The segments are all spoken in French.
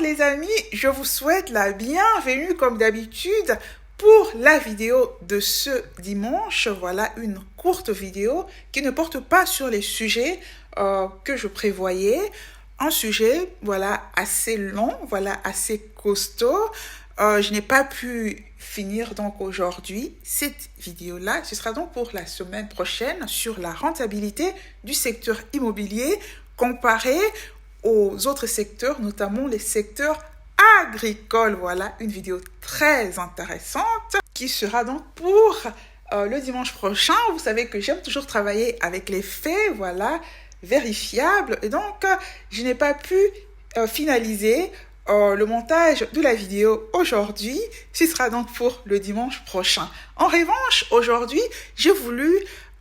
les amis, je vous souhaite la bienvenue comme d'habitude pour la vidéo de ce dimanche. Voilà une courte vidéo qui ne porte pas sur les sujets que je prévoyais. Un sujet, voilà, assez long, voilà, assez costaud. Je n'ai pas pu finir donc aujourd'hui cette vidéo-là. Ce sera donc pour la semaine prochaine sur la rentabilité du secteur immobilier comparé aux autres secteurs, notamment les secteurs agricoles. Voilà, une vidéo très intéressante qui sera donc pour le dimanche prochain. Vous savez que j'aime toujours travailler avec les faits, voilà, vérifiables. Et donc, je n'ai pas pu finaliser le montage de la vidéo aujourd'hui. Ce sera donc pour le dimanche prochain. En revanche, aujourd'hui, j'ai voulu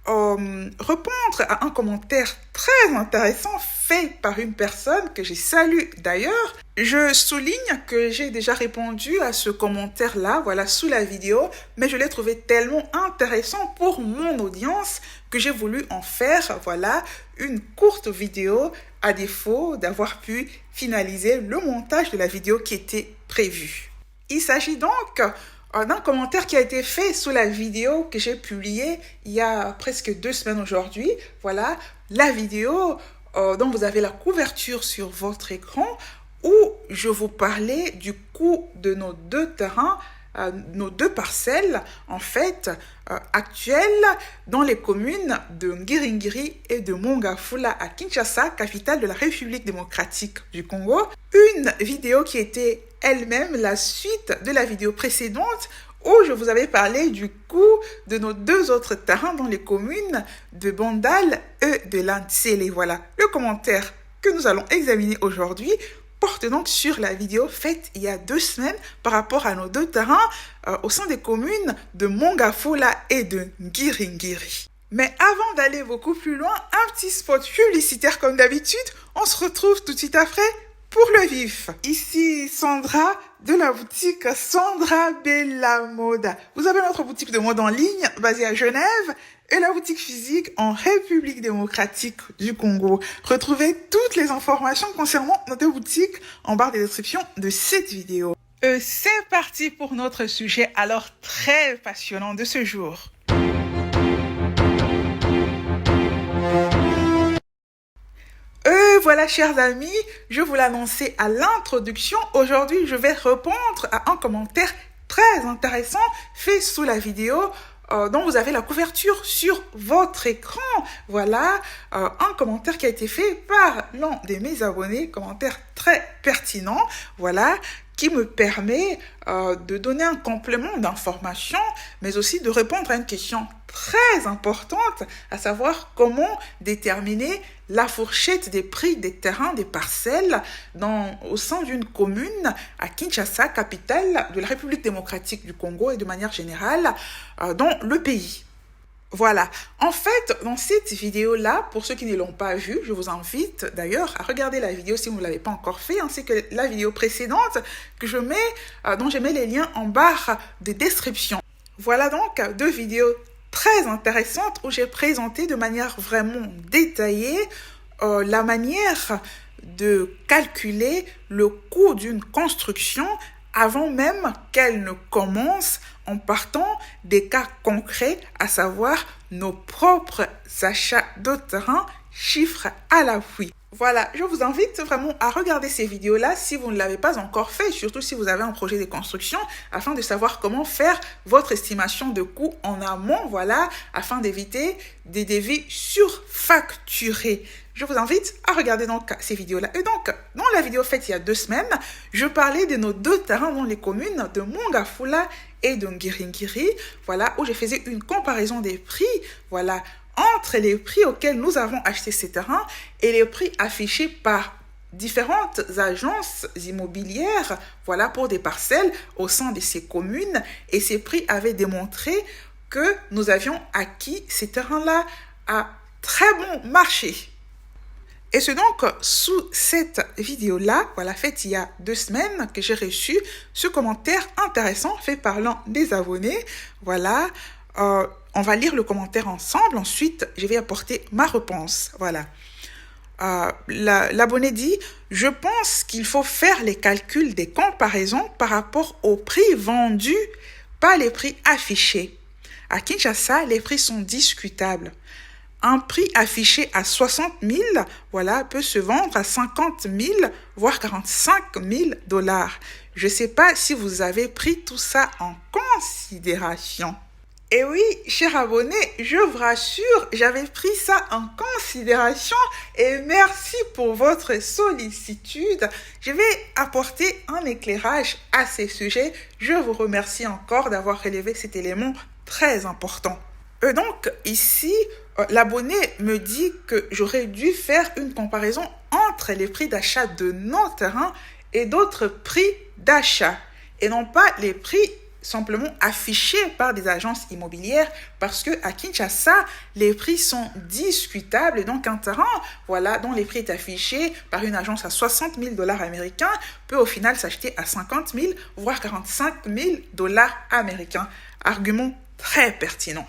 répondre à un commentaire très intéressant fait par une personne que j'ai salue d'ailleurs. Je souligne que j'ai déjà répondu à ce commentaire-là, voilà, sous la vidéo, mais je l'ai trouvé tellement intéressant pour mon audience que j'ai voulu en faire, voilà, une courte vidéo à défaut d'avoir pu finaliser le montage de la vidéo qui était prévue. Il s'agit donc d'un commentaire qui a été fait sous la vidéo que j'ai publiée il y a presque 2 semaines aujourd'hui. Voilà, la vidéo dont vous avez la couverture sur votre écran où je vous parlais du coût de nos 2 terrains, nos 2 parcelles, en fait, actuelles dans les communes de Ngiringiri et de Mongafula à Kinshasa, capitale de la République démocratique du Congo. Une vidéo qui était elle-même la suite de la vidéo précédente où je vous avais parlé du coût de nos 2 autres terrains dans les communes de Bandal et de Lantsele. Voilà, le commentaire que nous allons examiner aujourd'hui porte donc sur la vidéo faite il y a 2 semaines par rapport à nos 2 terrains au sein des communes de Mongafula et de Ngiringiri. Mais avant d'aller beaucoup plus loin, un petit spot publicitaire comme d'habitude. On se retrouve tout de suite après pour le vif. Ici Sandra de la boutique Sandra Bella Moda. Vous avez notre boutique de mode en ligne basée à Genève et la boutique physique en République démocratique du Congo. Retrouvez toutes les informations concernant nos 2 boutiques en barre de description de cette vidéo. C'est parti pour notre sujet alors très passionnant de ce jour. Voilà, chers amis, je vous l'annonçais à l'introduction. Aujourd'hui, je vais répondre à un commentaire très intéressant fait sous la vidéo dont vous avez la couverture sur votre écran. Voilà, un commentaire qui a été fait par l'un de mes abonnés, commentaire très pertinent, voilà, qui me permet de donner un complément d'information, mais aussi de répondre à une question très importante, à savoir comment déterminer la fourchette des prix des terrains, des parcelles au sein d'une commune à Kinshasa, capitale de la République démocratique du Congo et de manière générale dans le pays. Voilà, en fait, dans cette vidéo-là, pour ceux qui ne l'ont pas vue, je vous invite d'ailleurs à regarder la vidéo si vous ne l'avez pas encore fait, ainsi que la vidéo précédente que je mets, dont je mets les liens en barre de description. Voilà donc 2 vidéos très intéressantes où j'ai présenté de manière vraiment détaillée la manière de calculer le coût d'une construction avant même qu'elle ne commence, en partant des cas concrets, à savoir nos propres achats de terrain, chiffres à l'appui. Voilà, je vous invite vraiment à regarder ces vidéos-là si vous ne l'avez pas encore fait, surtout si vous avez un projet de construction, afin de savoir comment faire votre estimation de coût en amont, voilà, afin d'éviter des devis surfacturés. Je vous invite à regarder donc ces vidéos-là. Et donc, dans la vidéo faite il y a 2 semaines, je parlais de nos 2 terrains dans les communes de Mongafula et de Ngiringiri, voilà, où je faisais une comparaison des prix, voilà, entre les prix auxquels nous avons acheté ces terrains et les prix affichés par différentes agences immobilières, voilà, pour des parcelles au sein de ces communes. Et ces prix avaient démontré que nous avions acquis ces terrains-là à très bon marché. Et c'est donc sous cette vidéo-là, voilà, faite il y a 2 semaines, que j'ai reçu ce commentaire intéressant fait par l'un des abonnés. Voilà, on va lire le commentaire ensemble. Ensuite, je vais apporter ma réponse. Voilà. L'abonné dit, je pense qu'il faut faire les calculs des comparaisons par rapport au prix vendu, pas les prix affichés. À Kinshasa, les prix sont discutables. Un prix affiché à 60 000, voilà, peut se vendre à 50 000, voire 45 000 dollars. Je ne sais pas si vous avez pris tout ça en considération. Et oui, cher abonné, je vous rassure, j'avais pris ça en considération et merci pour votre sollicitude. Je vais apporter un éclairage à ces sujets. Je vous remercie encore d'avoir relevé cet élément très important. Donc, ici, l'abonné me dit que j'aurais dû faire une comparaison entre les prix d'achat de nos terrains et d'autres prix d'achat et non pas les prix simplement affichés par des agences immobilières parce que à Kinshasa, les prix sont discutables et donc un terrain, voilà, dont les prix est affiché par une agence à 60 000 dollars américains peut au final s'acheter à 50 000 voire 45 000 dollars américains. Argument très pertinent.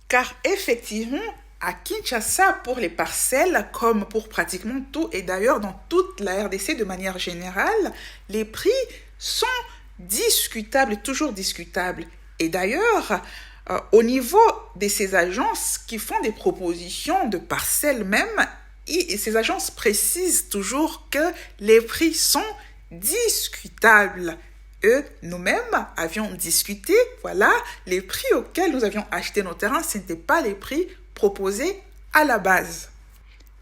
Car effectivement, à Kinshasa, pour les parcelles, comme pour pratiquement tout, et d'ailleurs dans toute la RDC de manière générale, les prix sont discutables, toujours discutables. Et d'ailleurs, au niveau de ces agences qui font des propositions de parcelles même, et ces agences précisent toujours que les prix sont discutables. Nous-mêmes avions discuté, voilà, les prix auxquels nous avions acheté nos terrains, ce n'étaient pas les prix proposés à la base.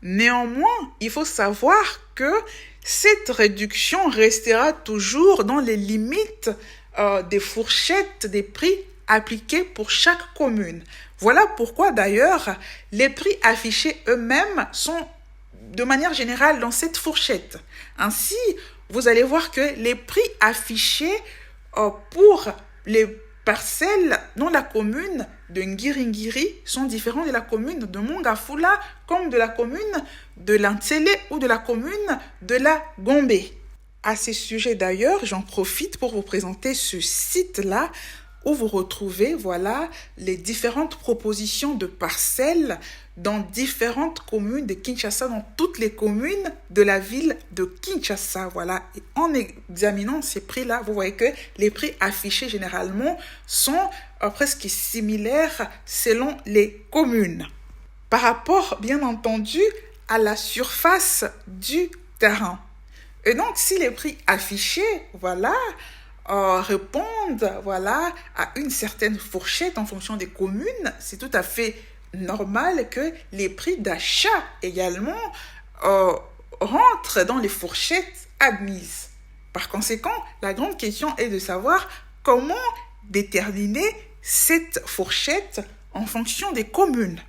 Néanmoins, il faut savoir que cette réduction restera toujours dans les limites des fourchettes des prix appliqués pour chaque commune. Voilà pourquoi d'ailleurs les prix affichés eux-mêmes sont de manière générale dans cette fourchette. Ainsi, vous allez voir que les prix affichés pour les parcelles dans la commune de Ngiringiri sont différents de la commune de Mongafula comme de la commune de Lantsele ou de la commune de la Gombe. À ce sujet d'ailleurs, j'en profite pour vous présenter ce site-là où vous retrouvez, voilà, les différentes propositions de parcelles dans différentes communes de Kinshasa, dans toutes les communes de la ville de Kinshasa, voilà. Et en examinant ces prix-là, vous voyez que les prix affichés généralement sont presque similaires selon les communes. Par rapport, bien entendu, à la surface du terrain. Et donc, si les prix affichés, voilà, répondent, voilà, à une certaine fourchette en fonction des communes, c'est tout à fait normal que les prix d'achat également rentrent dans les fourchettes admises. Par conséquent, la grande question est de savoir comment déterminer cette fourchette en fonction des communes.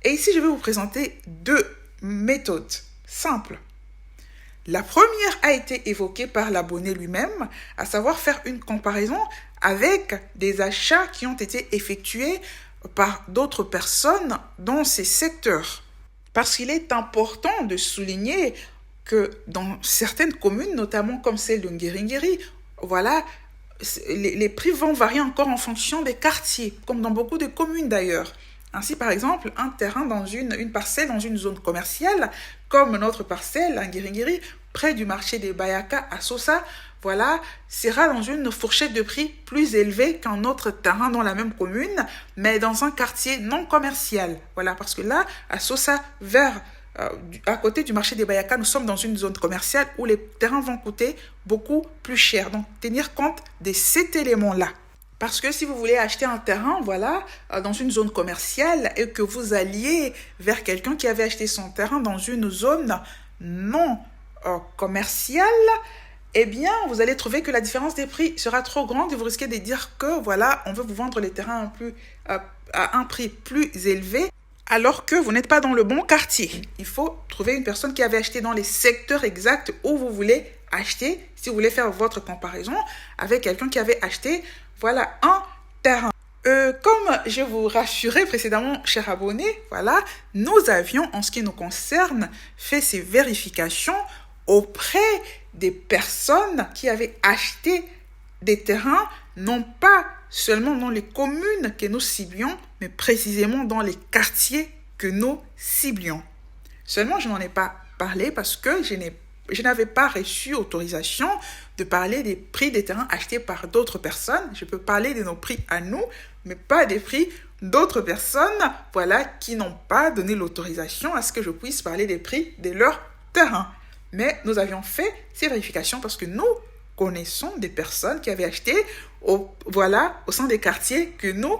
Et ici, je vais vous présenter deux méthodes simples. La première a été évoquée par l'abonné lui-même, à savoir faire une comparaison avec des achats qui ont été effectués par d'autres personnes dans ces secteurs. Parce qu'il est important de souligner que dans certaines communes, notamment comme celle de Ngiringiri, voilà, les prix vont varier encore en fonction des quartiers, comme dans beaucoup de communes d'ailleurs. Ainsi, par exemple, un terrain dans une parcelle dans une zone commerciale, comme notre parcelle à Ngiringiri, près du marché des Bayaka à Sosa, voilà, sera dans une fourchette de prix plus élevée qu'un autre terrain dans la même commune, mais dans un quartier non commercial. Voilà, parce que là, à Sosa, à côté du marché des Bayaka, nous sommes dans une zone commerciale où les terrains vont coûter beaucoup plus cher. Donc, tenir compte de cet élément-là. Parce que si vous voulez acheter un terrain, voilà, dans une zone commerciale et que vous alliez vers quelqu'un qui avait acheté son terrain dans une zone non commerciale, eh bien, vous allez trouver que la différence des prix sera trop grande et vous risquez de dire que, voilà, on veut vous vendre les terrains à un prix plus élevé alors que vous n'êtes pas dans le bon quartier. Il faut trouver une personne qui avait acheté dans les secteurs exacts où vous voulez acheter, si vous voulez faire votre comparaison avec quelqu'un qui avait acheté, voilà, un terrain. Comme je vous rassurais précédemment, chers abonnés, voilà, nous avions, en ce qui nous concerne, fait ces vérifications auprès des personnes qui avaient acheté des terrains, non pas seulement dans les communes que nous ciblions, mais précisément dans les quartiers que nous ciblions. Seulement, je n'en ai pas parlé parce que je n'avais pas reçu autorisation de parler des prix des terrains achetés par d'autres personnes. Je peux parler de nos prix à nous, mais pas des prix d'autres personnes, voilà, qui n'ont pas donné l'autorisation à ce que je puisse parler des prix de leurs terrains. Mais nous avions fait ces vérifications parce que nous connaissons des personnes qui avaient acheté au sein des quartiers que nous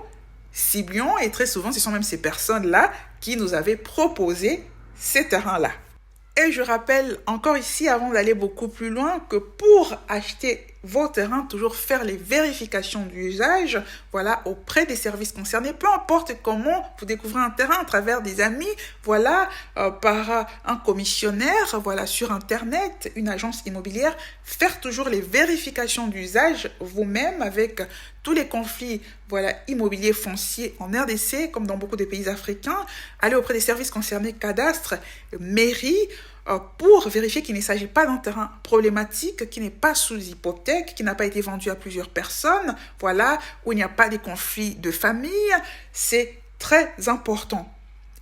ciblions, et très souvent, ce sont même ces personnes-là qui nous avaient proposé ces terrains-là. Et je rappelle encore ici, avant d'aller beaucoup plus loin, que pour acheter vos terrains, toujours faire les vérifications d'usage, voilà, auprès des services concernés, peu importe comment vous découvrez un terrain à travers des amis, voilà, par un commissionnaire, voilà, sur Internet, une agence immobilière, faire toujours les vérifications d'usage vous-même avec tous les conflits, voilà, immobiliers fonciers en RDC, comme dans beaucoup de pays africains, aller auprès des services concernés, cadastre, mairie, pour vérifier qu'il ne s'agit pas d'un terrain problématique, qui n'est pas sous hypothèque, qui n'a pas été vendu à plusieurs personnes, voilà, où il n'y a pas de conflits de famille. C'est très important.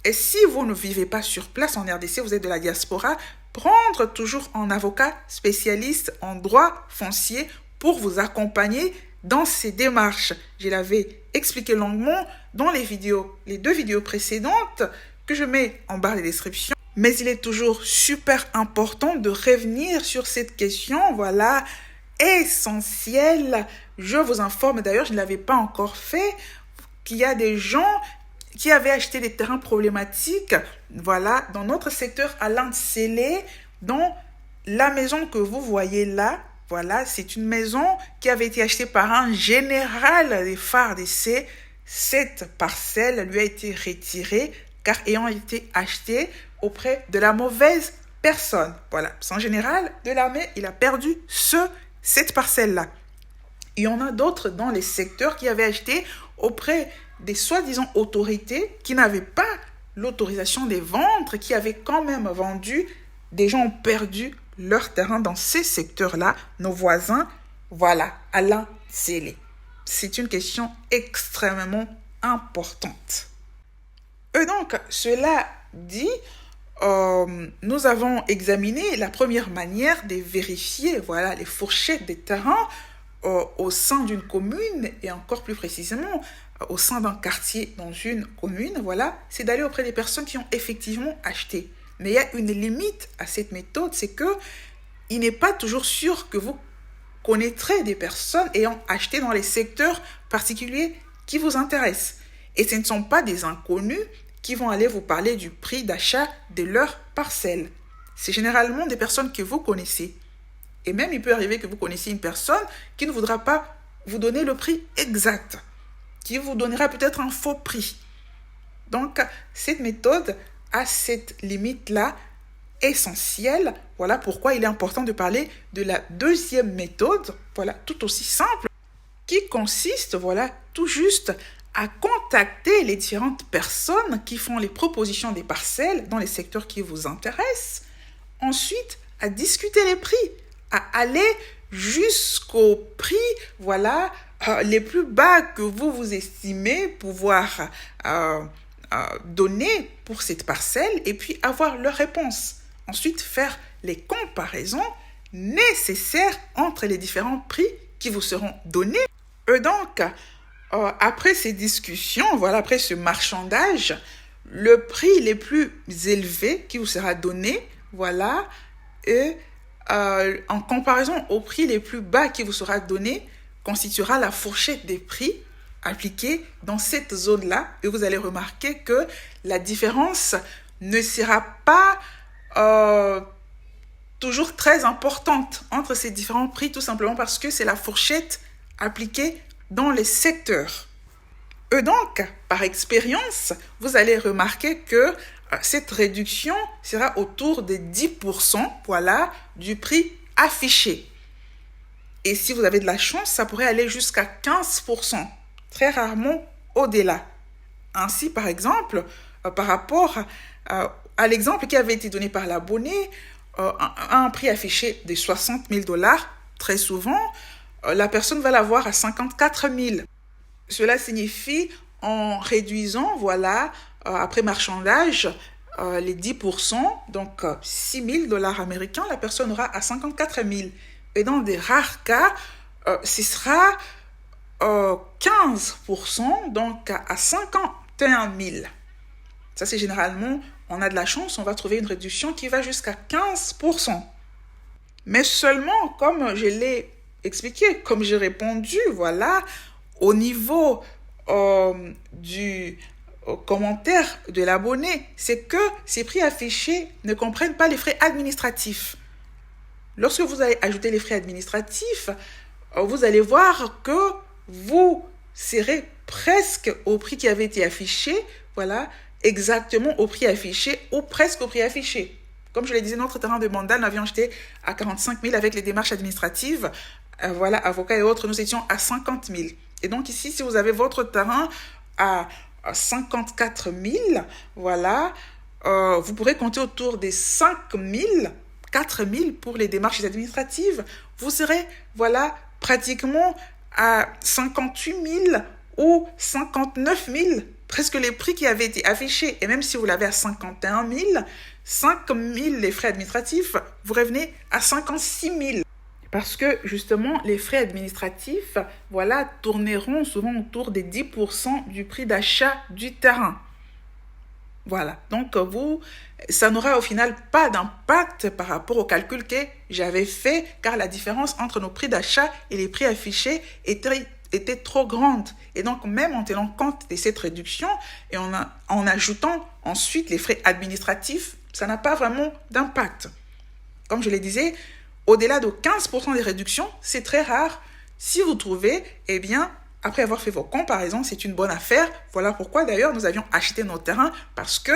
Et si vous ne vivez pas sur place en RDC, vous êtes de la diaspora, prendre toujours un avocat spécialiste en droit foncier pour vous accompagner dans ces démarches. Je l'avais expliqué longuement dans les deux vidéos précédentes que je mets en barre de description. Mais il est toujours super important de revenir sur cette question, voilà, essentielle. Je vous informe, d'ailleurs, je ne l'avais pas encore fait, qu'il y a des gens qui avaient acheté des terrains problématiques, voilà, dans notre secteur à Landsélé, dans la maison que vous voyez là. Voilà, c'est une maison qui avait été achetée par un général des FARDC. Cette parcelle lui a été retirée car ayant été achetée auprès de la mauvaise personne. Voilà, c'est un général de l'armée, il a perdu cette parcelle-là. Il y en a d'autres dans les secteurs qui avaient acheté auprès des soi-disant autorités qui n'avaient pas l'autorisation de vendre, qui avaient quand même vendu. Des gens ont perdu leur terrain dans ces secteurs-là, nos voisins, voilà, à Landsélé. C'est une question extrêmement importante. Et donc, cela dit, nous avons examiné la première manière de vérifier, voilà, les fourchettes des terrains au sein d'une commune et encore plus précisément au sein d'un quartier dans une commune, voilà, c'est d'aller auprès des personnes qui ont effectivement acheté. Mais il y a une limite à cette méthode, c'est que il n'est pas toujours sûr que vous connaîtrez des personnes ayant acheté dans les secteurs particuliers qui vous intéressent. Et ce ne sont pas des inconnus qui vont aller vous parler du prix d'achat de leur parcelle. C'est généralement des personnes que vous connaissez. Et même, il peut arriver que vous connaissiez une personne qui ne voudra pas vous donner le prix exact, qui vous donnera peut-être un faux prix. Donc, cette méthode a cette limite-là essentielle. Voilà pourquoi il est important de parler de la deuxième méthode, voilà, tout aussi simple, qui consiste, voilà, tout juste à contacter les différentes personnes qui font les propositions des parcelles dans les secteurs qui vous intéressent. Ensuite, à discuter les prix, à aller jusqu'au prix, voilà, les plus bas que vous estimez pouvoir donner pour cette parcelle et puis avoir leur réponse. Ensuite, faire les comparaisons nécessaires entre les différents prix qui vous seront donnés. Et donc, après ces discussions, voilà, après ce marchandage, le prix le plus élevé qui vous sera donné, voilà, et en comparaison au prix les plus bas qui vous sera donné, constituera la fourchette des prix appliqués dans cette zone-là. Et vous allez remarquer que la différence ne sera pas toujours très importante entre ces différents prix, tout simplement parce que c'est la fourchette appliquée dans les secteurs. Et donc, par expérience, vous allez remarquer que cette réduction sera autour de 10%, voilà, du prix affiché. Et si vous avez de la chance, ça pourrait aller jusqu'à 15%, très rarement au-delà. Ainsi, par exemple, par rapport à l'exemple qui avait été donné par l'abonné, un prix affiché de 60 000 $, très souvent, la personne va l'avoir à 54 000. Cela signifie, en réduisant, voilà, après marchandage, les 10%, donc 6 000 dollars américains, la personne aura à 54 000. Et dans des rares cas, ce sera 15%, donc à 51 000. Ça, c'est généralement, on a de la chance, on va trouver une réduction qui va jusqu'à 15%. Mais seulement, comme je l'ai expliqué, comme j'ai répondu, voilà, au niveau du commentaire de l'abonné, c'est que ces prix affichés ne comprennent pas les frais administratifs. Lorsque vous allez ajouter les frais administratifs, vous allez voir que vous serez presque au prix qui avait été affiché, voilà, exactement au prix affiché ou presque au prix affiché. Comme je le disais, notre terrain de Bandal, nous avions acheté à 45 000 avec les démarches administratives. Voilà, avocats et autres, nous étions à 50 000. Et donc ici, si vous avez votre terrain à 54 000, voilà, vous pourrez compter autour des 5 000, 4 000 pour les démarches administratives. Vous serez, voilà, pratiquement à 58 000 ou 59 000, presque les prix qui avaient été affichés. Et même si vous l'avez à 51 000, 5 000 les frais administratifs, vous revenez à 56 000. Parce que justement, les frais administratifs, voilà, tourneront souvent autour des 10% du prix d'achat du terrain. Voilà, donc ça n'aura au final pas d'impact par rapport au calcul que j'avais fait, car la différence entre nos prix d'achat et les prix affichés était trop grande. Et donc, même en tenant compte de cette réduction et en ajoutant ensuite les frais administratifs, ça n'a pas vraiment d'impact. Comme je le disais, au-delà de 15% des réductions, c'est très rare. Si vous trouvez, eh bien, après avoir fait vos comparaisons, c'est une bonne affaire. Voilà pourquoi d'ailleurs nous avions acheté nos terrains, parce que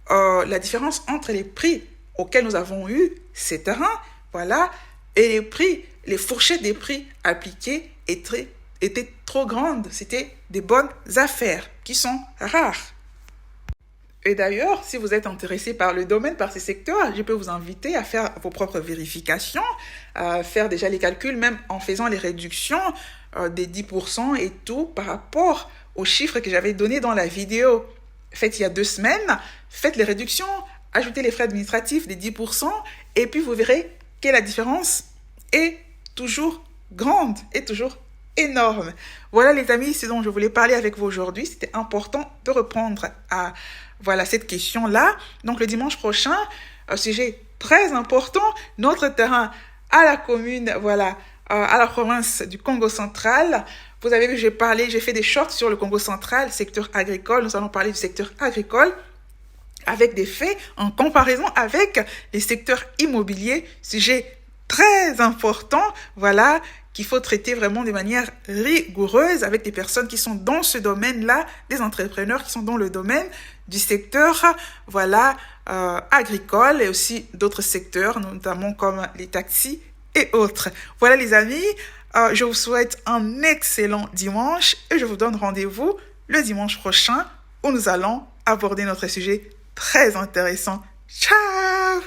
la différence entre les prix auxquels nous avons eu ces terrains, voilà, et les prix, les fourchettes des prix appliqués étaient trop grandes. C'était des bonnes affaires qui sont rares. Et d'ailleurs, si vous êtes intéressé par le domaine, par ces secteurs, je peux vous inviter à faire vos propres vérifications, à faire déjà les calculs, même en faisant les réductions des 10% et tout par rapport aux chiffres que j'avais donnés dans la vidéo faite il y a 2 semaines. Faites les réductions, ajoutez les frais administratifs des 10% et puis vous verrez que la différence est toujours grande, est toujours énorme. Voilà les amis, ce dont je voulais parler avec vous aujourd'hui. C'était important de reprendre à cette question-là. Donc le dimanche prochain, sujet très important, notre terrain à la commune, voilà, à la province du Congo central. Vous avez vu, j'ai fait des shorts sur le Congo central, secteur agricole. Nous allons parler du secteur agricole avec des faits en comparaison avec les secteurs immobiliers. Sujet très important, voilà, qu'il faut traiter vraiment de manière rigoureuse avec des personnes qui sont dans ce domaine-là, des entrepreneurs qui sont dans le domaine du secteur, voilà, agricole et aussi d'autres secteurs, notamment comme les taxis et autres. Voilà les amis, je vous souhaite un excellent dimanche et je vous donne rendez-vous le dimanche prochain où nous allons aborder notre sujet très intéressant. Ciao!